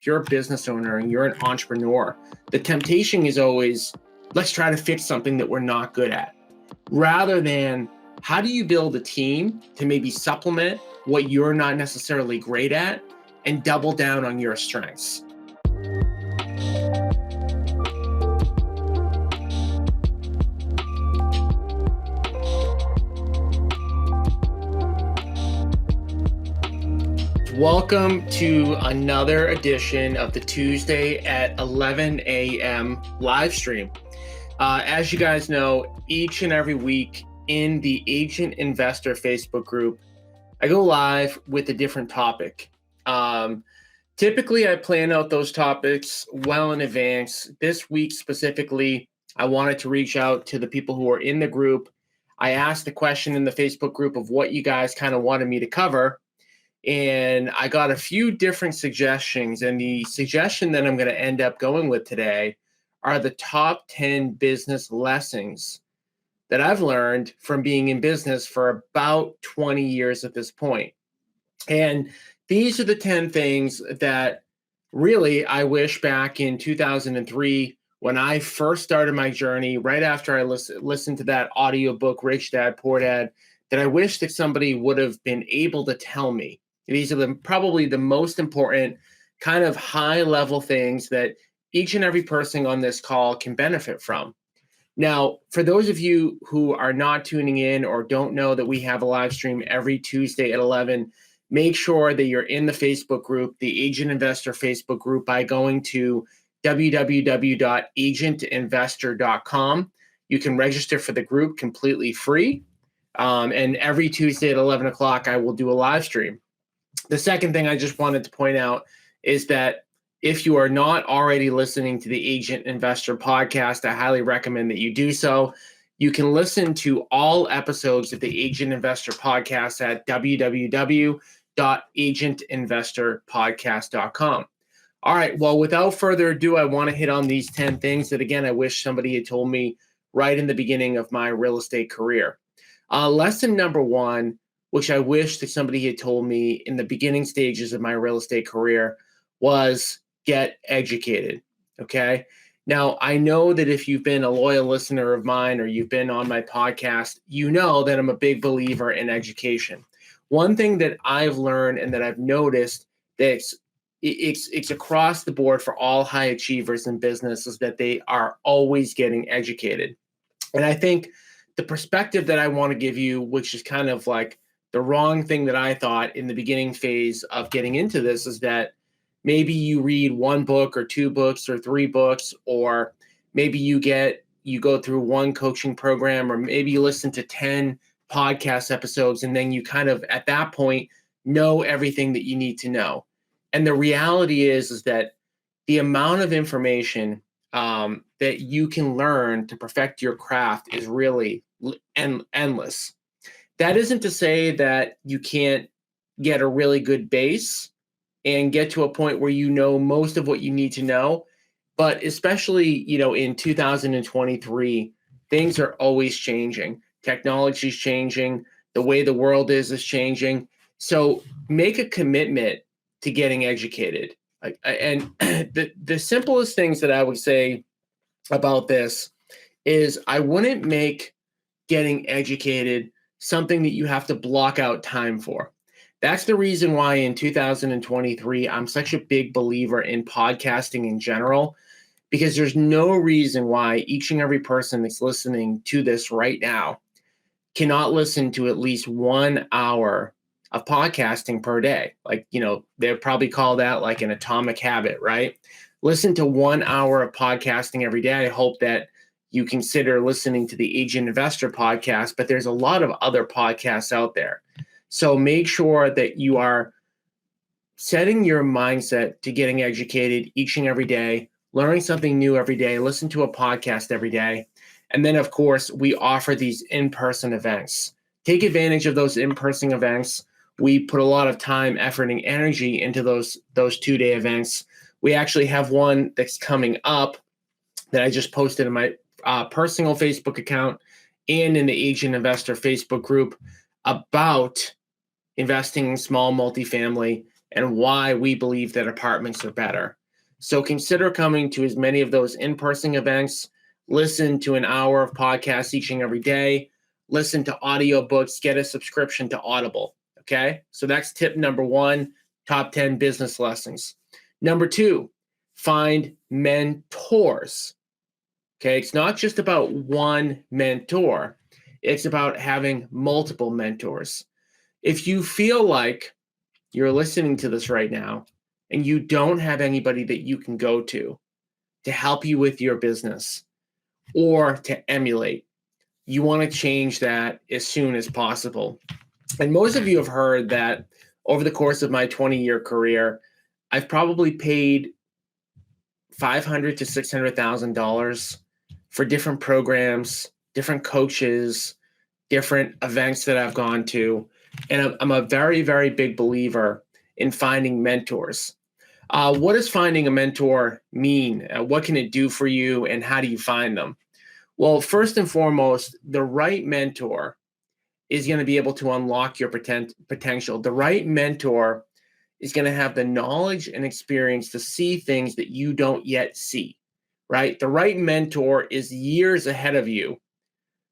if you're a business owner and you're an entrepreneur, the temptation is always, let's try to fix something that we're not good at, rather than how do you build a team to maybe supplement what you're not necessarily great at and double down on your strengths. Welcome to another edition of the Tuesday at 11 a.m. live stream. As you guys know, each and every week in the Agent Investor Facebook group, I go live with a different topic. Typically, I plan out those topics well in advance. This week specifically, I wanted to reach out to the people who are in the group. I asked the question in the Facebook group of what you guys kind of wanted me to cover. And I got a few different suggestions, and the suggestion that I'm going to end up going with today are the top 10 business lessons that I've learned from being in business for about 20 years at this point. And these are the 10 things that really I wish back in 2003, when I first started my journey, right after I listened to that audiobook, Rich Dad, Poor Dad, that I wish that somebody would have been able to tell me. These are probably the most important kind of high-level things that each and every person on this call can benefit from. Now, for those of you who are not tuning in or don't know that we have a live stream every Tuesday at 11, make sure that you're in the Facebook group, the Agent Investor Facebook group, by going to www.agentinvestor.com. You can register for the group completely free. And every Tuesday at 11 o'clock, I will do a live stream. The second thing I just wanted to point out is that if you are not already listening to the Agent Investor podcast, I highly recommend that you do so. You can listen to all episodes of the Agent Investor podcast at www.agentinvestorpodcast.com. All right, well, without further ado, I want to hit on these 10 things that, again, I wish somebody had told me right in the beginning of my real estate career. Lesson number one, which I wish that somebody had told me in the beginning stages of my real estate career, was get educated, okay? Now, I know that if you've been a loyal listener of mine or you've been on my podcast, you know that I'm a big believer in education. One thing that I've learned and that I've noticed that it's across the board for all high achievers in business is that they are always getting educated. And I think the perspective that I want to give you, which is kind of like the wrong thing that I thought in the beginning phase of getting into this, is that maybe you read one book or two books or three books, or maybe you go through one coaching program, or maybe you listen to 10 podcast episodes, and then you kind of at that point know everything that you need to know. And the reality is that the amount of information that you can learn to perfect your craft is really endless. That isn't to say that you can't get a really good base and get to a point where you know most of what you need to know. But especially, in 2023, things are always changing. Technology is changing. The way the world is changing. So make a commitment to getting educated. And the simplest things that I would say about this is I wouldn't make getting educated something that you have to block out time for. That's the reason why in 2023, I'm such a big believer in podcasting in general, because there's no reason why each and every person that's listening to this right now cannot listen to at least 1 hour of podcasting per day. Like, they'd probably call that like an atomic habit, right? Listen to 1 hour of podcasting every day. I hope that you consider listening to the Agent Investor podcast, but there's a lot of other podcasts out there. So make sure that you are setting your mindset to getting educated each and every day, learning something new every day, listen to a podcast every day. And then, of course, we offer these in-person events. Take advantage of those in-person events. We put a lot of time, effort, and energy into those 2-day events. We actually have one that's coming up that I just posted in my personal Facebook account and in the Agent Investor Facebook group about investing in small multifamily and why we believe that apartments are better. So consider coming to as many of those in-person events, listen to an hour of podcasts each and every day, listen to audiobooks, get a subscription to Audible. Okay. So that's tip number one, top 10 business lessons. Number two, find mentors. Okay. It's not just about one mentor, it's about having multiple mentors. If you feel like you're listening to this right now and you don't have anybody that you can go to help you with your business or to emulate, you want to change that as soon as possible. And most of you have heard that over the course of my 20-year career, I've probably paid $500,000 to $600,000 for different programs, different coaches, different events that I've gone to. And I'm a very, very big believer in finding mentors. What does finding a mentor mean? What can it do for you, and how do you find them? Well, first and foremost, the right mentor is going to be able to unlock your potential. The right mentor is going to have the knowledge and experience to see things that you don't yet see, right? The right mentor is years ahead of you,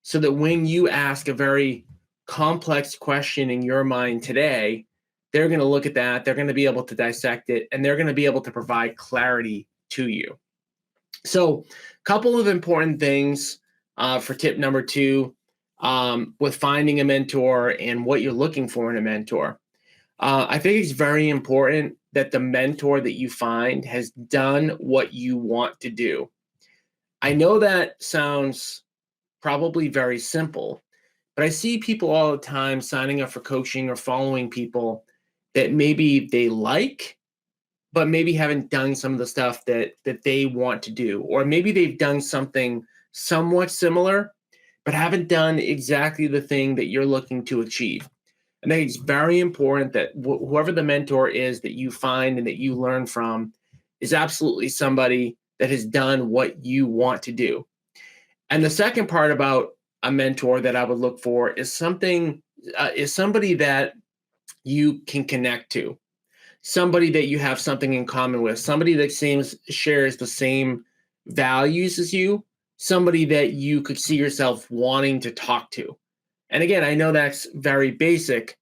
so that when you ask a very complex question in your mind today, they're going to look at that, they're going to be able to dissect it, and they're going to be able to provide clarity to you. So, a couple of important things for tip number two with finding a mentor and what you're looking for in a mentor. I think it's very important that the mentor that you find has done what you want to do. I know that sounds probably very simple, but I see people all the time signing up for coaching or following people that maybe they like, but maybe haven't done some of the stuff that they want to do. Or maybe they've done something somewhat similar, but haven't done exactly the thing that you're looking to achieve. I think it's very important that whoever the mentor is that you find and that you learn from is absolutely somebody that has done what you want to do. And the second part about a mentor that I would look for is somebody that you can connect to, somebody that you have something in common with, somebody that shares the same values as you, somebody that you could see yourself wanting to talk to. And again, I know that's very basic,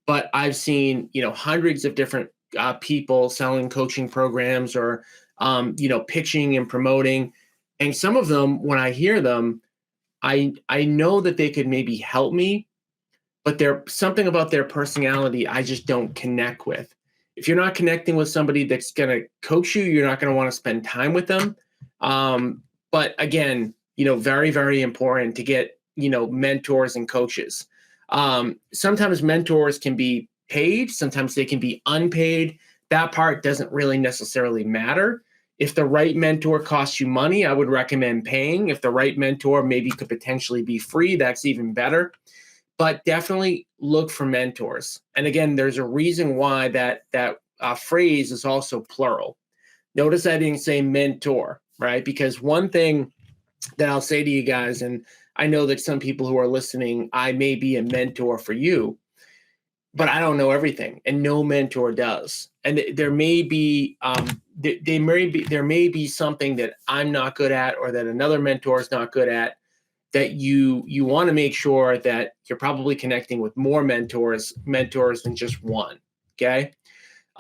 but I've seen, hundreds of different people selling coaching programs or, pitching and promoting. And some of them, when I hear them, I know that they could maybe help me, but there's something about their personality I just don't connect with. If you're not connecting with somebody that's going to coach you, you're not going to want to spend time with them. But again, very, very important to get, mentors and coaches. Sometimes mentors can be paid, sometimes they can be unpaid. That part doesn't really necessarily matter. If the right mentor costs you money, I would recommend paying. If the right mentor maybe could potentially be free, that's even better. But definitely look for mentors. And again, there's a reason why that phrase is also plural. Notice I didn't say mentor, right? Because one thing that I'll say to you guys, and I know that some people who are listening, I may be a mentor for you, but I don't know everything, and no mentor does. And there may be there may be something that I'm not good at, or that another mentor is not good at, that you want to make sure that you're probably connecting with more mentors than just one. Okay.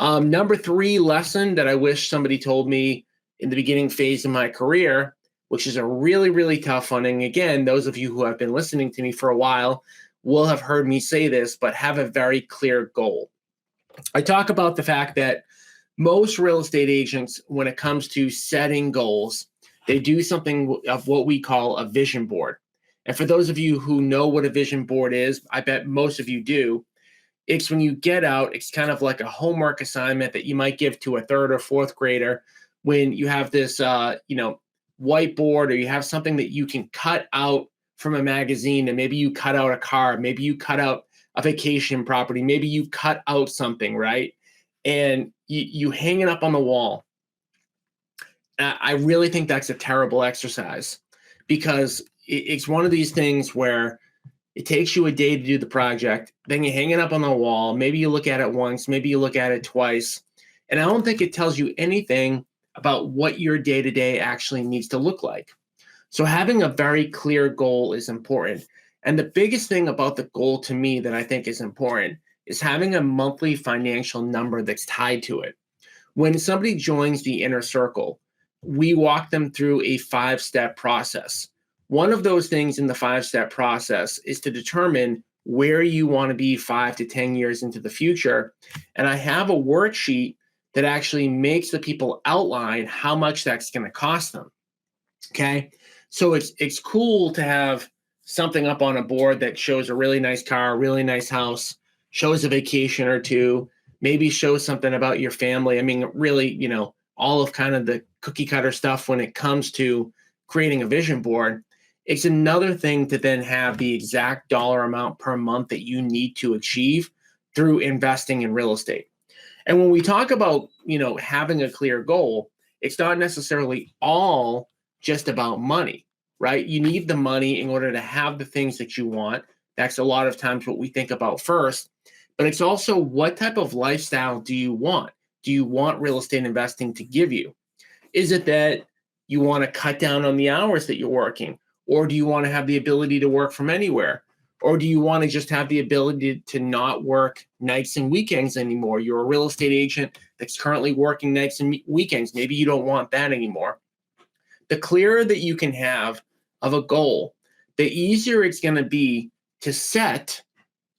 Number three lesson that I wish somebody told me in the beginning phase of my career, which is a really, really tough one. And again, those of you who have been listening to me for a while will have heard me say this, but have a very clear goal. I talk about the fact that most real estate agents, when it comes to setting goals, they do something of what we call a vision board. And for those of you who know what a vision board is, I bet most of you do. It's when you get out, it's kind of like a homework assignment that you might give to a third or fourth grader when you have this, whiteboard, or you have something that you can cut out from a magazine, and maybe you cut out a car, maybe you cut out a vacation property, maybe you cut out something, right? And you hang it up on the wall. I really think that's a terrible exercise, because it's one of these things where It takes you a day to do the project. Then you hang it up on the wall. Maybe you look at it once, maybe you look at it twice. And I don't think it tells you anything about what your day-to-day actually needs to look like. So having a very clear goal is important. And the biggest thing about the goal to me that I think is important is having a monthly financial number that's tied to it. When somebody joins the inner circle, we walk them through a 5-step process. One of those things in the 5-step process is to determine where you want to be 5 to 10 years into the future. And I have a worksheet that actually makes the people outline how much that's going to cost them. Okay. So it's cool to have something up on a board that shows a really nice car, a really nice house, shows a vacation or two, maybe shows something about your family. I mean, really, all of kind of the cookie cutter stuff when it comes to creating a vision board. It's another thing to then have the exact dollar amount per month that you need to achieve through investing in real estate. And when we talk about, having a clear goal, it's not necessarily all just about money, right? You need the money in order to have the things that you want. That's a lot of times what we think about first. But it's also, what type of lifestyle do you want? Do you want real estate investing to give you? Is it that you want to cut down on the hours that you're working? Or do you want to have the ability to work from anywhere? Or do you want to just have the ability to not work nights and weekends anymore? You're a real estate agent that's currently working nights and weekends. Maybe you don't want that anymore. The clearer that you can have of a goal, the easier it's going to be to set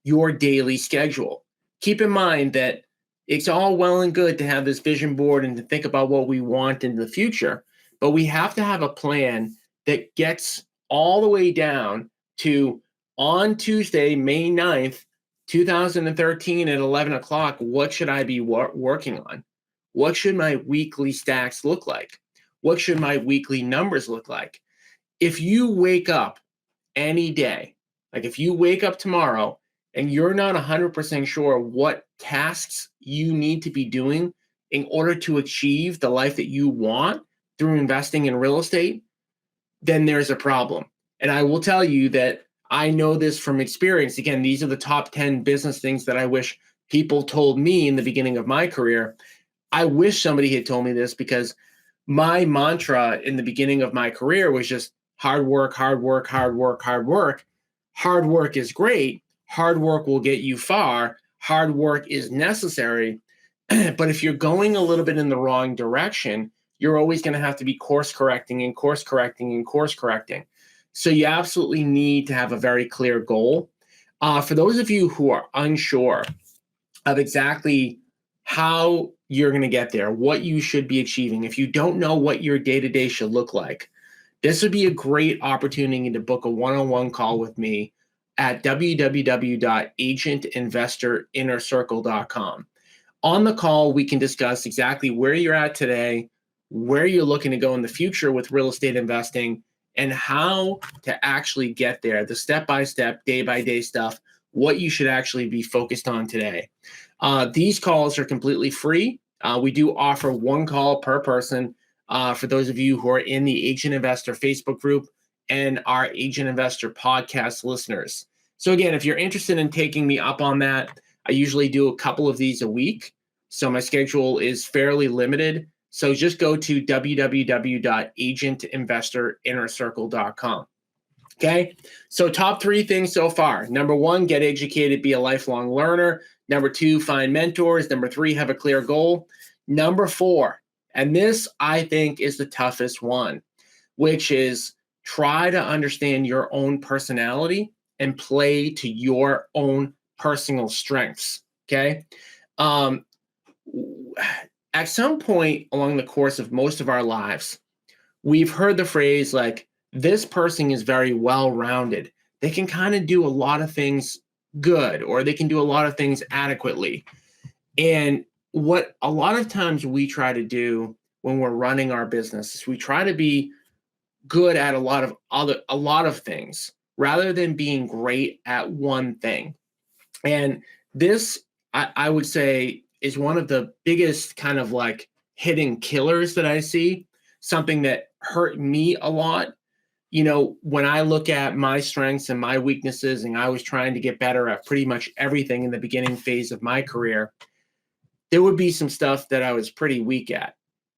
your daily schedule. Keep in mind that it's all well and good to have this vision board and to think about what we want in the future, but we have to have a plan that gets all the way down to, on Tuesday, May 9th, 2013 at 11 o'clock, what should I be working on? What should my weekly stacks look like? What should my weekly numbers look like? If you wake up any day, like if you wake up tomorrow and you're not 100% sure what tasks you need to be doing in order to achieve the life that you want through investing in real estate, then there's a problem. And I will tell you that I know this from experience. Again, these are the top 10 business things that I wish people told me in the beginning of my career. I wish somebody had told me this, because my mantra in the beginning of my career was just hard work, hard work, hard work, hard work. Hard work is great. Hard work will get you far. Hard work is necessary. But if you're going a little bit in the wrong direction, you're always going to have to be course correcting and course correcting and course correcting. So you absolutely need to have a very clear goal. For those of you who are unsure of exactly how you're going to get there, what you should be achieving, if you don't know what your day-to-day should look like, this would be a great opportunity to book a one-on-one call with me at www.agentinvestorinnercircle.com. On the call, we can discuss exactly where you're at today, where you're looking to go in the future with real estate investing, and how to actually get there, the step-by-step, day-by-day stuff, what you should actually be focused on today. These calls are completely free. We do offer one call per person for those of you who are in the Agent Investor Facebook group and our Agent Investor podcast listeners. So again, if you're interested in taking me up on that, I usually do a couple of these a week. So my schedule is fairly limited. So just go to www.agentinvestorinnercircle.com. Okay, so top 3 things so far. Number 1, get educated, be a lifelong learner. Number 2, find mentors. Number 3, have a clear goal. Number 4, and this I think is the toughest one, which is try to understand your own personality and play to your own personal strengths. Okay. At some point along the course of most of our lives, we've heard the phrase like, this person is very well-rounded. They can kind of do a lot of things good, or they can do a lot of things adequately. And what a lot of times we try to do when we're running our business is we try to be good at a lot of things rather than being great at one thing. And this, I would say, is one of the biggest kind of like hidden killers that I see, something that hurt me a lot when I look at my strengths and my weaknesses, and I was trying to get better at pretty much everything in the beginning phase of my career, there would be some stuff that I was pretty weak at.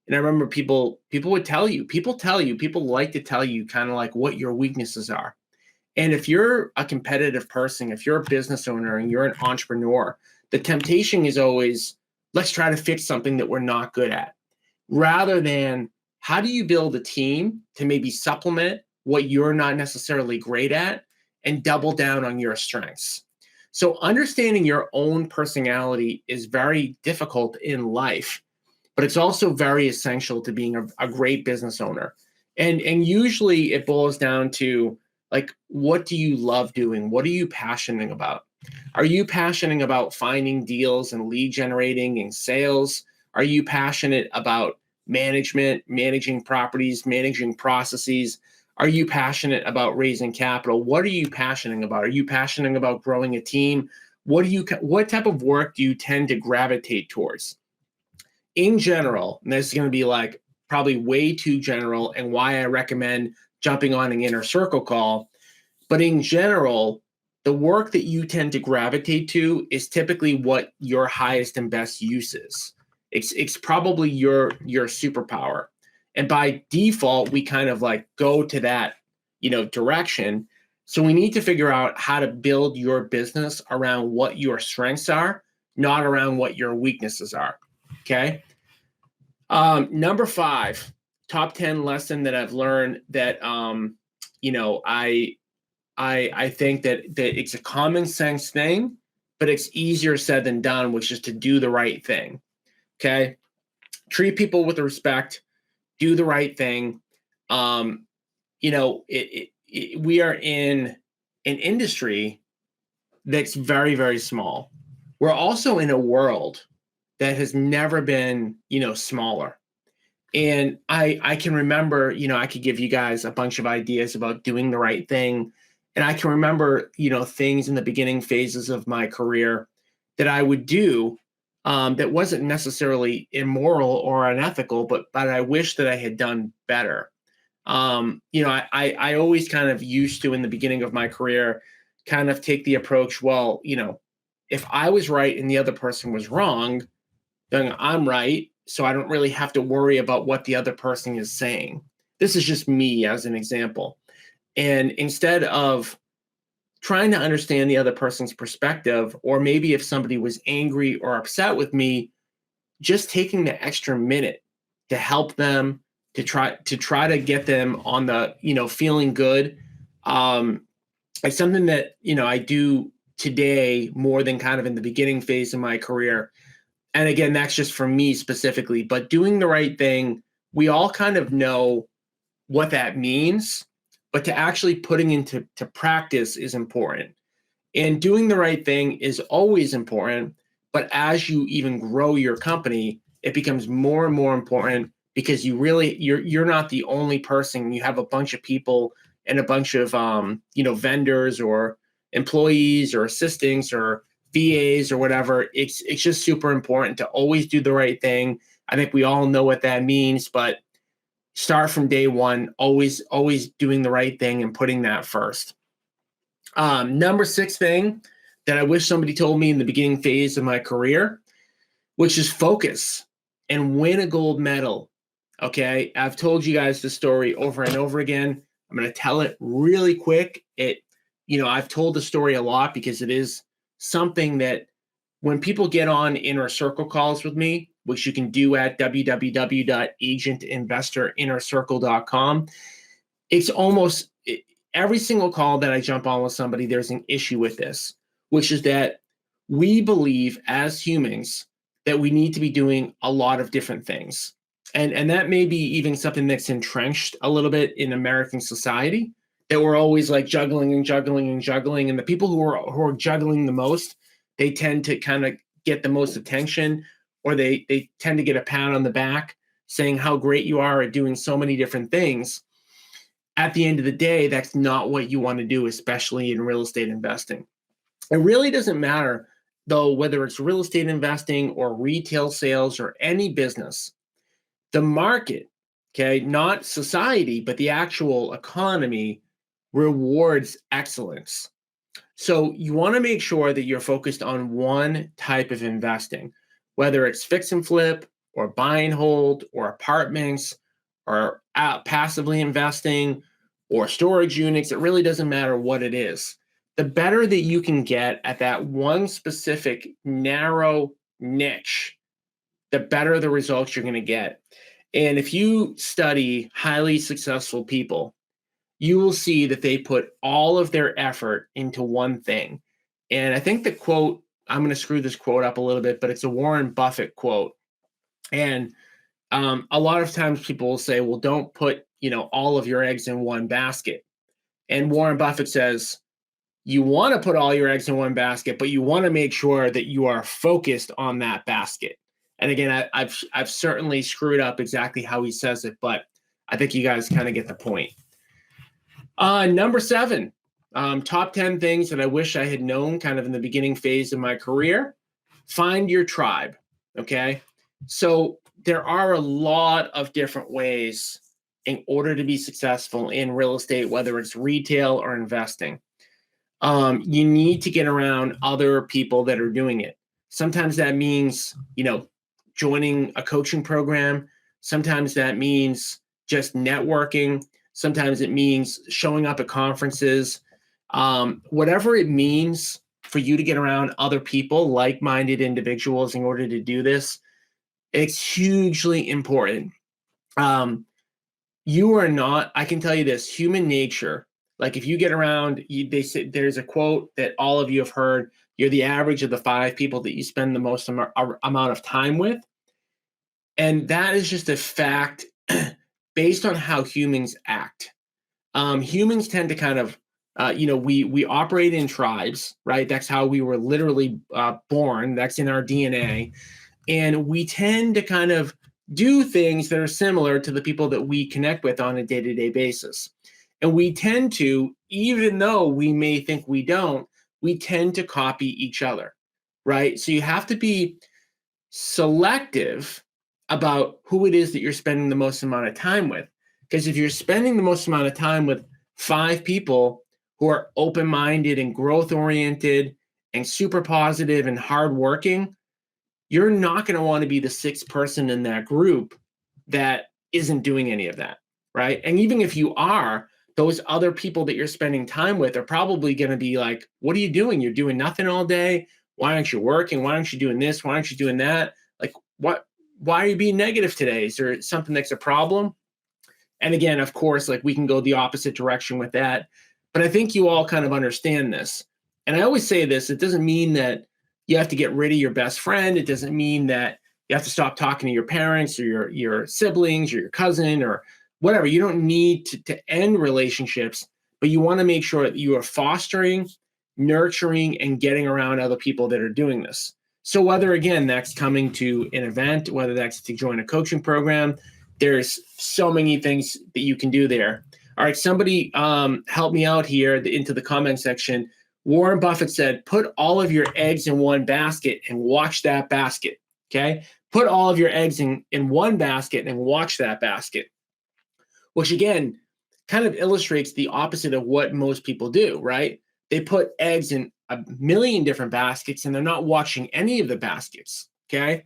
And I remember people would tell you, people like to tell you kind of like what your weaknesses are. And if you're a competitive person, if you're a business owner and you're an entrepreneur, the temptation is always, let's try to fix something that we're not good at, rather than how do you build a team to maybe supplement what you're not necessarily great at and double down on your strengths. So understanding your own personality is very difficult in life, but it's also very essential to being a great business owner. And usually it boils down to, like, what do you love doing? What are you passionate about? Are you passionate about finding deals and lead generating and sales? Are you passionate about management, managing properties, managing processes? Are you passionate about raising capital? What are you passionate about? Are you passionate about growing a team? What type of work do you tend to gravitate towards? In general, and this is going to be like probably way too general, and why I recommend jumping on an inner circle call. But in general, the work that you tend to gravitate to is typically what your highest and best use is. It's probably your superpower. And by default, we kind of like go to that, direction. So we need to figure out how to build your business around what your strengths are, not around what your weaknesses are. Okay. Number 5, top 10 lesson that I've learned that, I think that it's a common sense thing, but it's easier said than done, which is to do the right thing. Okay. Treat people with respect, do the right thing. We are in an industry that's very, very small. We're also in a world that has never been, smaller. And I can remember, I could give you guys a bunch of ideas about doing the right thing. And I can remember, things in the beginning phases of my career that I would do that wasn't necessarily immoral or unethical, but I wish that I had done better. I always kind of used to, in the beginning of my career, kind of take the approach, well, if I was right and the other person was wrong, then I'm right. So I don't really have to worry about what the other person is saying. This is just me as an example. And instead of trying to understand the other person's perspective, or maybe if somebody was angry or upset with me, just taking the extra minute to help them, to try to get them on the, feeling good. It's something that, I do today more than kind of in the beginning phase of my career. And again, that's just for me specifically, but doing the right thing, we all kind of know what that means, but to actually putting into practice is important. And doing the right thing is always important, but as you even grow your company, it becomes more and more important, because you're not the only person. You have a bunch of people and a bunch of vendors or employees or assistants or VAs or whatever. It's just super important to always do the right thing. I think we all know what that means, but start from day one, always doing the right thing and putting that first. Number 6 thing that I wish somebody told me in the beginning phase of my career, which is focus and win a gold medal. Okay. I've told you guys this story over and over again. I'm going to tell it really quick. I've told the story a lot because it is something that when people get on inner circle calls with me, which you can do at www.agentinvestorinnercircle.com, it's almost every single call that I jump on with somebody, there's an issue with this, which is that we believe as humans that we need to be doing a lot of different things. And that may be even something that's entrenched a little bit in American society, that we're always like juggling and juggling and juggling. And the people who are juggling the most, they tend to kind of get the most attention, or they tend to get a pat on the back saying how great you are at doing so many different things. At the end of the day, that's not what you want to do, especially in real estate investing. It really doesn't matter, though, whether it's real estate investing or retail sales or any business. The market Okay, not society, but the actual economy rewards excellence. So you want to make sure that you're focused on one type of investing, whether it's fix and flip or buy and hold or apartments or passively investing or storage units. It really doesn't matter what it is. The better that you can get at that one specific narrow niche, the better the results you're going to get. And if you study highly successful people, you will see that they put all of their effort into one thing. And I think the quote, I'm going to screw this quote up a little bit, but it's a Warren Buffett quote. And a lot of times people will say, well, don't put, all of your eggs in one basket. And Warren Buffett says, you want to put all your eggs in one basket, but you want to make sure that you are focused on that basket. And again, I've certainly screwed up exactly how he says it, but I think you guys kind of get the point. Number 7, top 10 things that I wish I had known kind of in the beginning phase of my career. Find your tribe. Okay. So there are a lot of different ways in order to be successful in real estate, whether it's retail or investing. You need to get around other people that are doing it. Sometimes that means, joining a coaching program. Sometimes that means just networking. Sometimes it means showing up at conferences. Whatever it means for you to get around other people, like-minded individuals in order to do this, it's hugely important. You are not, I can tell you this, human nature. Like if you get around, they say there's a quote that all of you have heard, you're the average of the 5 people that you spend the most amount of time with. And that is just a fact based on how humans act. Humans tend to kind of, we operate in tribes, right? That's how we were literally born. That's in our DNA. And we tend to kind of do things that are similar to the people that we connect with on a day-to-day basis. And we tend to, even though we may think we don't, we tend to copy each other, right? So you have to be selective about who it is that you're spending the most amount of time with. Because if you're spending the most amount of time with 5 people who are open-minded and growth-oriented and super positive and hardworking, you're not going to want to be the 6th person in that group that isn't doing any of that, right? And even if you are, those other people that you're spending time with are probably going to be like, what are you doing? You're doing nothing all day. Why aren't you working? Why aren't you doing this? Why aren't you doing that? Like, why are you being negative today? Is there something that's a problem? And again, of course, like we can go the opposite direction with that. But I think you all kind of understand this. And I always say this, it doesn't mean that you have to get rid of your best friend. It doesn't mean that you have to stop talking to your parents or your siblings or your cousin or whatever. You don't need to end relationships, but you want to make sure that you are fostering, nurturing, and getting around other people that are doing this. So whether, again, that's coming to an event, whether that's to join a coaching program, there's so many things that you can do there. All right, somebody help me out here into the comment section. Warren Buffett said, put all of your eggs in one basket and watch that basket, okay? Put all of your eggs in one basket and watch that basket, which again, kind of illustrates the opposite of what most people do, right? They put eggs in a million different baskets and they're not watching any of the baskets, okay?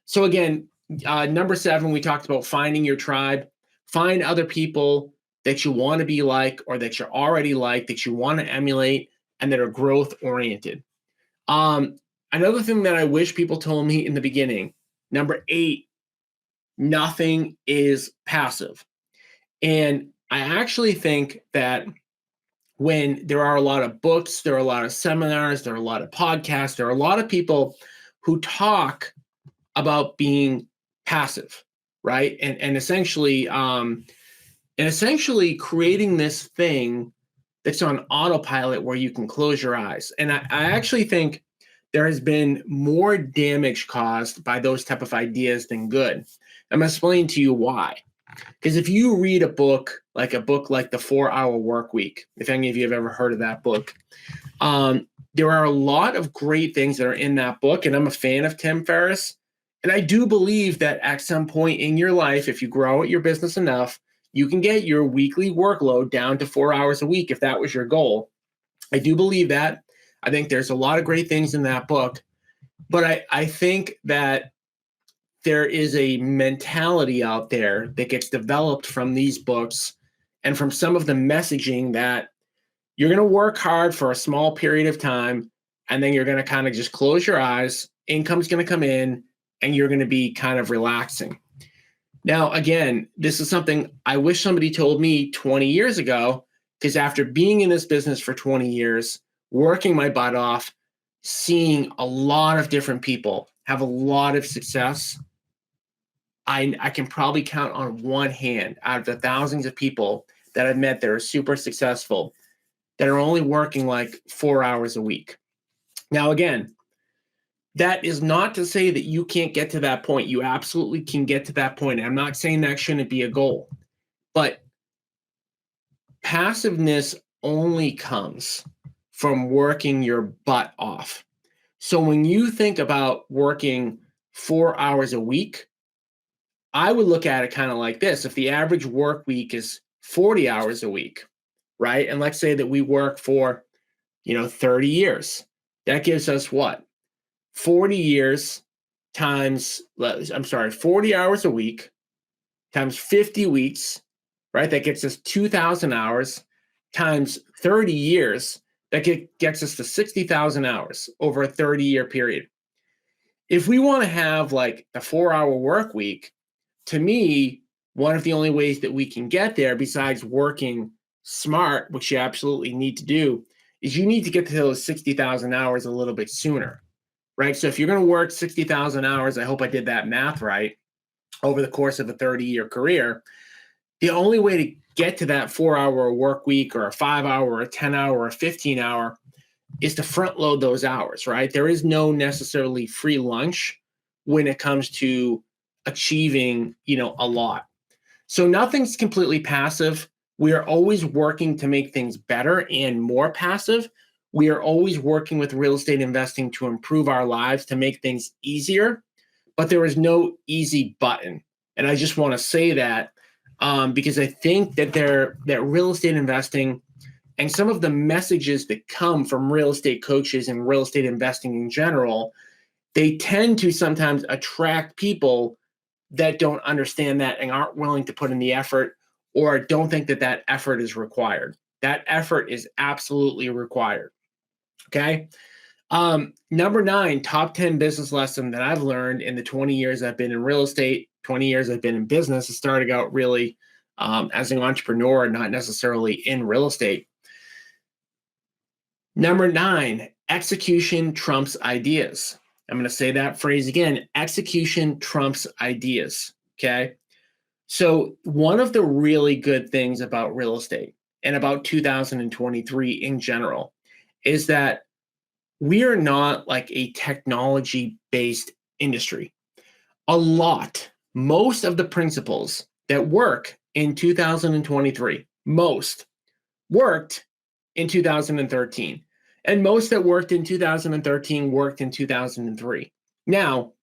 So again, number 7, we talked about finding your tribe. Find other people that you want to be like or that you're already like, that you want to emulate, and that are growth oriented. Another thing that I wish people told me in the beginning, number 8, nothing is passive. And I actually think that when there are a lot of books, there are a lot of seminars, there are a lot of podcasts, there are a lot of people who talk about being passive, right? And essentially creating this thing that's on autopilot where you can close your eyes. And I actually think there has been more damage caused by those type of ideas than good. I'm going to explain to you why. Because if you read a book like the 4-Hour Work Week, if any of you have ever heard of that book, there are a lot of great things that are in that book. And I'm a fan of Tim Ferriss. And I do believe that at some point in your life, if you grow your business enough, you can get your weekly workload down to 4 hours a week if that was your goal. I do believe that. I think there's a lot of great things in that book. But I think that there is a mentality out there that gets developed from these books and from some of the messaging that you're going to work hard for a small period of time, and then you're going to kind of just close your eyes. Income's going to come in, and you're going to be kind of relaxing. Now, again, this is something I wish somebody told me 20 years ago, because after being in this business for 20 years, working my butt off, seeing a lot of different people have a lot of success, I can probably count on one hand out of the thousands of people that I've met that are super successful that are only working like 4 hours a week. Now, again, that is not to say that you can't get to that point. You absolutely can get to that point. I'm not saying that shouldn't be a goal, but passiveness only comes from working your butt off. So when you think about working 4 hours a week, I would look at it kind of like this. If the average work week is 40 hours a week, right? And let's say that we work for, 30 years. That gives us what? 40 years times, 40 hours a week times 50 weeks, right? That gets us 2,000 hours times 30 years. That gets us to 60,000 hours over a 30-year period. If we want to have like the 4-hour work week, to me, one of the only ways that we can get there, besides working smart, which you absolutely need to do, is you need to get to those 60,000 hours a little bit sooner, right? So if you're going to work 60,000 hours, I hope I did that math right, over the course of a 30-year career, the only way to get to that 4-hour work week or a 5-hour or a 10-hour or a 15-hour is to front load those hours, right? There is no necessarily free lunch when it comes to achieving, a lot. So nothing's completely passive. We are always working to make things better and more passive. We are always working with real estate investing to improve our lives, to make things easier, but there is no easy button. And I just want to say that because I think that real estate investing and some of the messages that come from real estate coaches and real estate investing in general, they tend to sometimes attract people that don't understand that and aren't willing to put in the effort, or don't think that that effort is required. That effort is absolutely required. Okay. Number 9, top 10 business lesson that I've learned in the 20 years I've been in real estate, 20 years I've been in business. I started out really as an entrepreneur, not necessarily in real estate. Number 9, execution trumps ideas. I'm going to say that phrase again. Execution trumps ideas. Okay. So one of the really good things about real estate and about 2023 in general is that we are not like a technology-based industry. Most of the principles that work in 2023, most worked in 2013. And most that worked in 2013 worked in 2003. Now,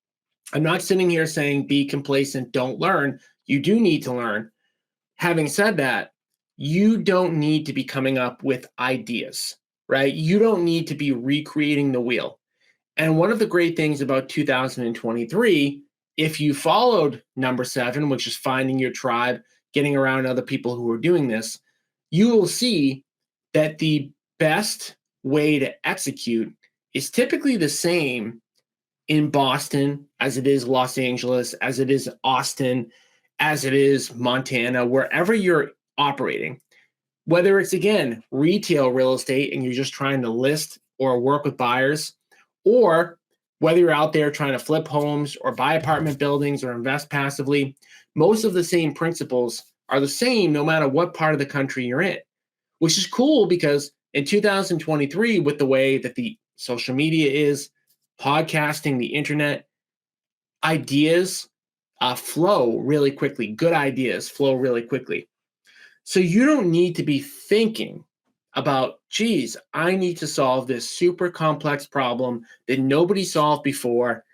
I'm not sitting here saying be complacent, don't learn. You do need to learn. Having said that, you don't need to be coming up with ideas, right? You don't need to be recreating the wheel. And one of the great things about 2023, if you followed number 7, which is finding your tribe, getting around other people who are doing this, you will see that the best way to execute is typically the same in Boston as it is Los Angeles, as it is Austin, as it is Montana, wherever you're operating. Whether it's, again, retail real estate and you're just trying to list or work with buyers, or whether you're out there trying to flip homes or buy apartment buildings or invest passively, most of the same principles are the same no matter what part of the country you're in, which is cool because in 2023, with the way that the social media is, podcasting, the internet, ideas flow really quickly. Good ideas flow really quickly. So you don't need to be thinking about, geez, I need to solve this super complex problem that nobody solved before.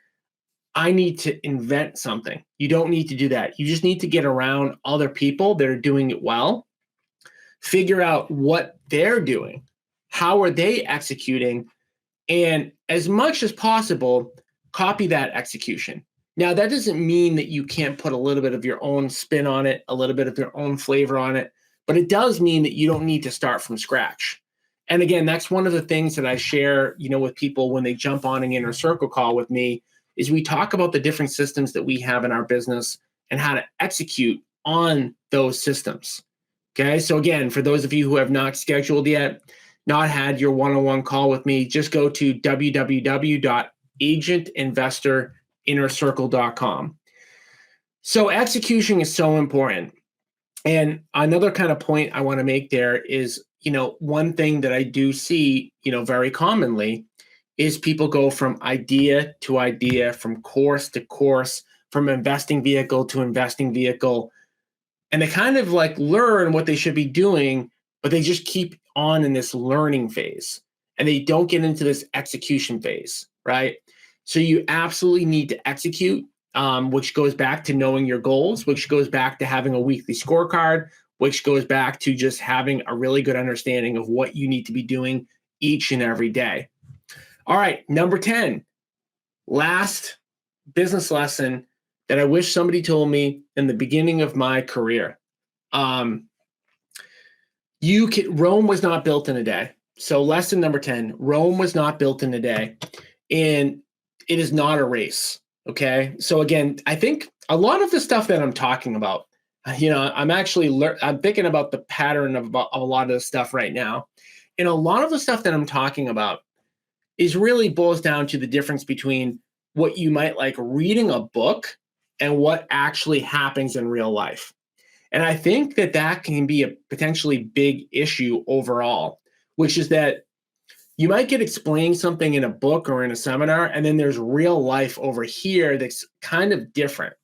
I need to invent something. You don't need to do that. You just need to get around other people that are doing it well, figure out what they're doing, how are they executing, and as much as possible, copy that execution. Now, that doesn't mean that you can't put a little bit of your own spin on it, a little bit of your own flavor on it, but it does mean that you don't need to start from scratch. And again, that's one of the things that I share, with people when they jump on an inner circle call with me, is we talk about the different systems that we have in our business and how to execute on those systems. Okay. So again, for those of you who have not scheduled yet, not had your one-on-one call with me, just go to www.agentinvestorinnercircle.com. So execution is so important. And another kind of point I want to make there is, one thing that I do see, very commonly is people go from idea to idea, from course to course, from investing vehicle to investing vehicle. And they kind of like learn what they should be doing, but they just keep on in this learning phase and they don't get into this execution phase, right? So you absolutely need to execute, which goes back to knowing your goals, which goes back to having a weekly scorecard, which goes back to just having a really good understanding of what you need to be doing each and every day. All right, number 10, last business lesson that I wish somebody told me in the beginning of my career. Rome was not built in a day. So lesson number 10, Rome was not built in a day, and it is not a race. Okay. So again, I think a lot of the stuff that I'm talking about, I'm thinking about the pattern of a lot of the stuff right now. And a lot of the stuff that I'm talking about is really boils down to the difference between what you might like reading a book and what actually happens in real life. And I think that can be a potentially big issue overall, which is that you might get explained something in a book or in a seminar, and then there's real life over here that's kind of different.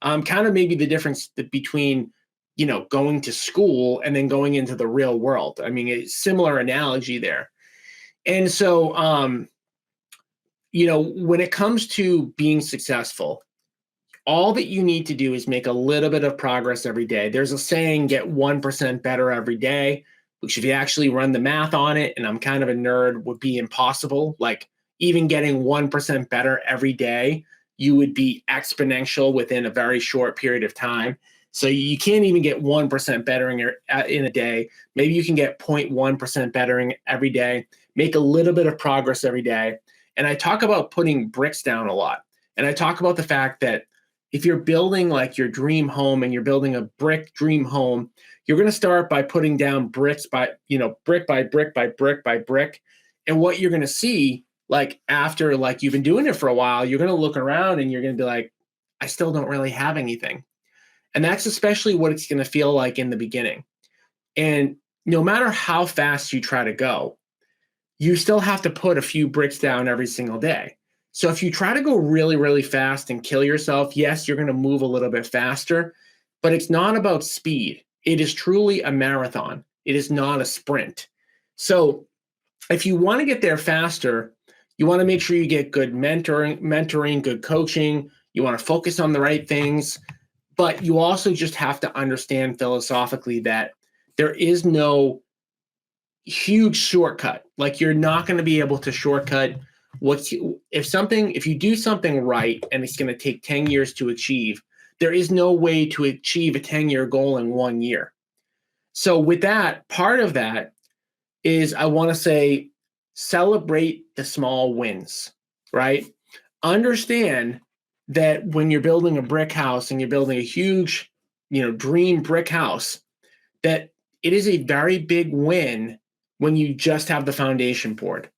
Kind of maybe the difference between, going to school and then going into the real world. I mean, a similar analogy there. And so, when it comes to being successful, all that you need to do is make a little bit of progress every day. There's a saying, get 1% better every day, which if you actually run the math on it, and I'm kind of a nerd, would be impossible. Like even getting 1% better every day, you would be exponential within a very short period of time. So you can't even get 1% better in a day. Maybe you can get 0.1% better every day, make a little bit of progress every day. And I talk about putting bricks down a lot. And I talk about the fact that if you're building like your dream home and you're building a brick dream home, you're going to start by putting down bricks brick by brick by brick by brick. And what you're going to see, like after like you've been doing it for a while, you're going to look around and you're going to be like, I still don't really have anything. And that's especially what it's going to feel like in the beginning. And no matter how fast you try to go, you still have to put a few bricks down every single day. So if you try to go really, really fast and kill yourself, yes, you're going to move a little bit faster, but it's not about speed. It is truly a marathon. It is not a sprint. So if you want to get there faster, you want to make sure you get good mentoring, good coaching. You want to focus on the right things, but you also just have to understand philosophically that there is no huge shortcut. Like you're not going to be able to shortcut if you do something right and it's going to take 10 years to achieve, there is no way to achieve a 10-year goal in 1 year. So with that, part of that is I want to say celebrate the small wins, right? Understand that when you're building a brick house and you're building a huge, dream brick house, that it is a very big win when you just have the foundation poured,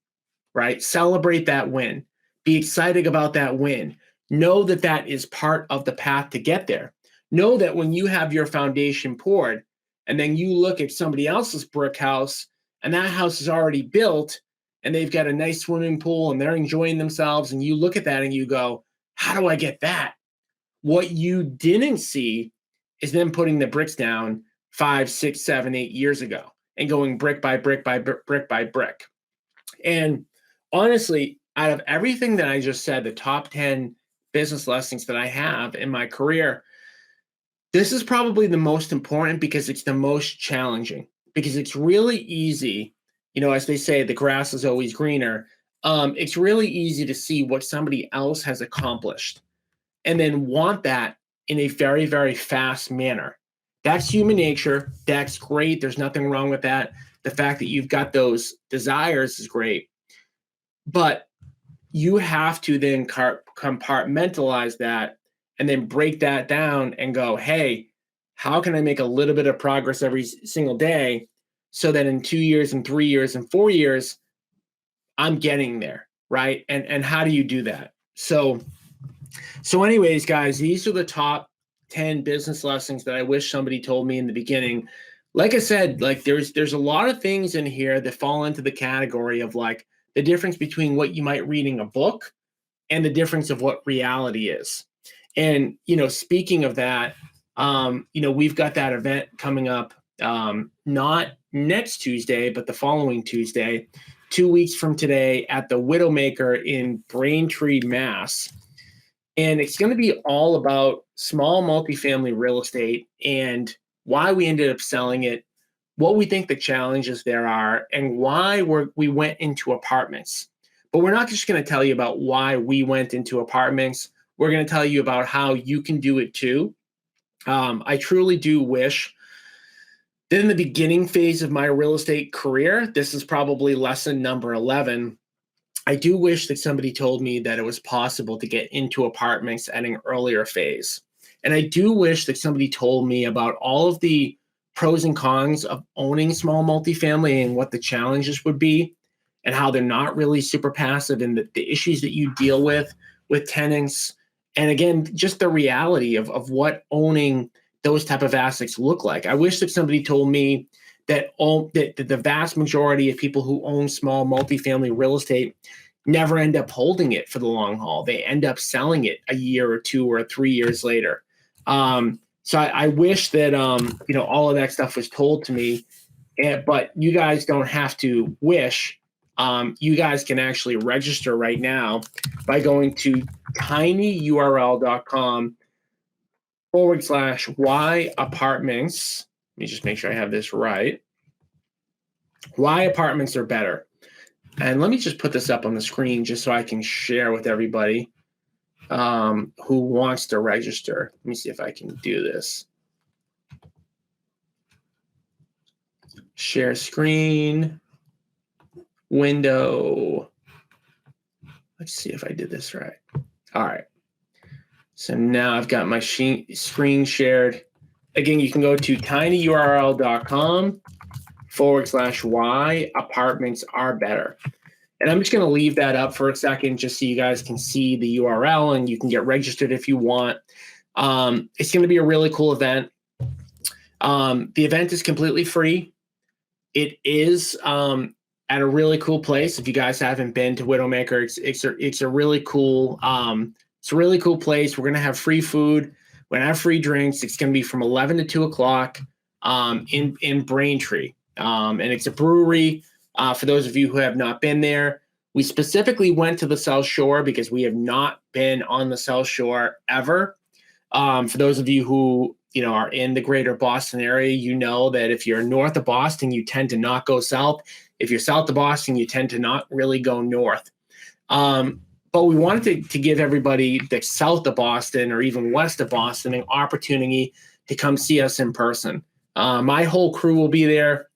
right? Celebrate that win. Be excited about that win. Know that that is part of the path to get there. Know that when you have your foundation poured and then you look at somebody else's brick house and that house is already built and they've got a nice swimming pool and they're enjoying themselves, and you look at that and you go, how do I get that? What you didn't see is them putting the bricks down 5, 6, 7, 8 years ago and going brick by brick by brick by brick. And honestly, out of everything that I just said, the top 10 business lessons that I have in my career, this is probably the most important because it's the most challenging, because it's really easy, as they say, the grass is always greener. It's really easy to see what somebody else has accomplished and then want that in a very, very fast manner. That's human nature. That's great. There's nothing wrong with that. The fact that you've got those desires is great. But you have to then compartmentalize that and then break that down and go, hey, how can I make a little bit of progress every single day so that in 2 years and 3 years and 4 years, I'm getting there, right? And how do you do that? So anyways, guys, these are the top 10 business lessons that I wish somebody told me in the beginning. Like I said, like there's a lot of things in here that fall into the category of like the difference between what you might read in a book and the difference of what reality is. And, speaking of that, we've got that event coming up, not next Tuesday, but the following Tuesday, 2 weeks from today at the Widowmaker in Braintree, Mass. And it's going to be all about small multifamily real estate and why we ended up selling it, what we think the challenges there are, and why we went into apartments. But we're not just going to tell you about why we went into apartments. We're going to tell you about how you can do it too. I truly do wish that in the beginning phase of my real estate career, this is probably lesson number 11. I do wish that somebody told me that it was possible to get into apartments at an earlier phase. And I do wish that somebody told me about all of the pros and cons of owning small multifamily and what the challenges would be and how they're not really super passive and the issues that you deal with tenants. And again, just the reality of what owning those type of assets look like. I wish that somebody told me that the vast majority of people who own small multifamily real estate never end up holding it for the long haul. They end up selling it a year or 2 or 3 years later. So I wish that all of that stuff was told to me, but you guys don't have to wish. You guys can actually register right now by going to tinyurl.com/why apartments. Let me just make sure I have this right. Why apartments are better. And let me just put this up on the screen just so I can share with everybody who wants to register. Let me see if I can do this. Share screen, window. Let's see if I did this right. All right. So now I've got my screen shared. Again, you can go to tinyurl.com/why apartments are better. And I'm just going to leave that up for a second just so you guys can see the URL and you can get registered if you want. It's going to be a really cool event. The event is completely free. It is at a really cool place. If you guys haven't been to Widowmaker, it's a really cool place. We're going to have free food. We're going to have free drinks. It's going to be from 11 to 2 o'clock in Braintree. And it's a brewery. For those of you who have not been there, we specifically went to the South Shore because we have not been on the South Shore ever. For those of you who are in the greater Boston area, you know that if you're north of Boston, you tend to not go south. If you're south of Boston, you tend to not really go north. But we wanted to give everybody that's south of Boston or even west of Boston an opportunity to come see us in person. My whole crew will be there.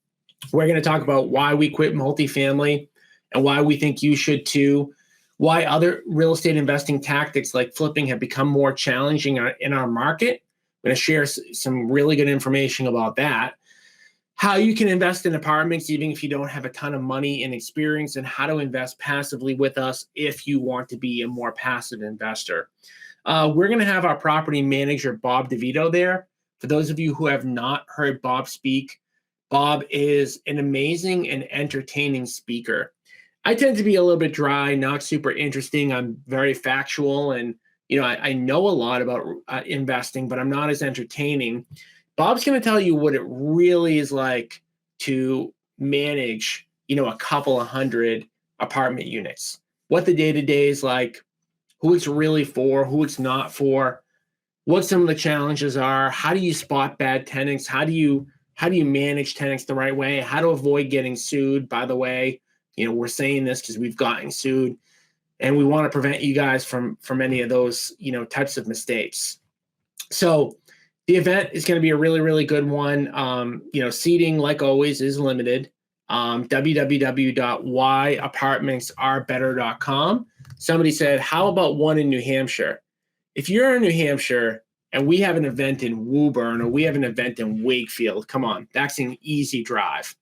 We're going to talk about why we quit multifamily and why we think you should too, why other real estate investing tactics like flipping have become more challenging in our market. I'm going to share some really good information about that, how you can invest in apartments even if you don't have a ton of money and experience, and how to invest passively with us if you want to be a more passive investor. We're going to have our property manager, Bob DeVito, there. For those of you who have not heard Bob speak, Bob is an amazing and entertaining speaker. I tend to be a little bit dry, not super interesting. I'm very factual and, I know a lot about investing, but I'm not as entertaining. Bob's going to tell you what it really is like to manage, a couple of hundred apartment units, what the day-to-day is like, who it's really for, who it's not for, what some of the challenges are, how do you spot bad tenants, how do you manage tenants the right way, how to avoid getting sued. By the way, we're saying this because we've gotten sued, and we want to prevent you guys from any of those types of mistakes. So the event is going to be a really, really good one. Seating, like always, is limited. www.whyapartmentsarebetter.com. Somebody said, how about one in New Hampshire? If you're in New Hampshire and we have an event in Woburn or we have an event in Wakefield, come on, that's an easy drive,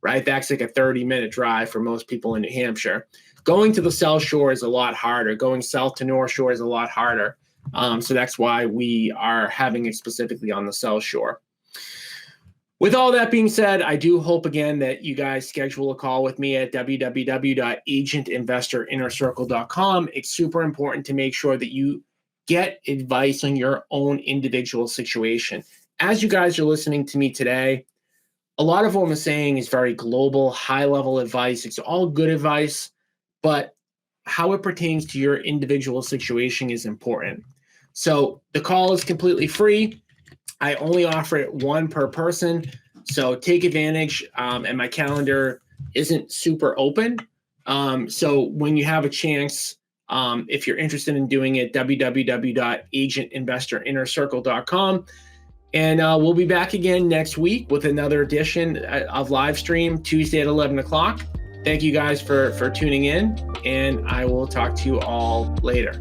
right? That's like a 30-minute drive for most people in New Hampshire. Going to the South Shore is a lot harder. Going south to North Shore is a lot harder. So that's why we are having it specifically on the South Shore. With all that being said, I do hope again that you guys schedule a call with me at www.agentinvestorinnercircle.com. It's super important to make sure that you get advice on your own individual situation. As you guys are listening to me today, a lot of what I'm saying is very global, high-level advice. It's all good advice, but how it pertains to your individual situation is important. So the call is completely free. I only offer it one per person, so take advantage, and my calendar isn't super open. So when you have a chance, if you're interested in doing it, www.agentinvestorinnercircle.com. And we'll be back again next week with another edition of live stream Tuesday at 11 o'clock. Thank you guys for tuning in, and I will talk to you all later.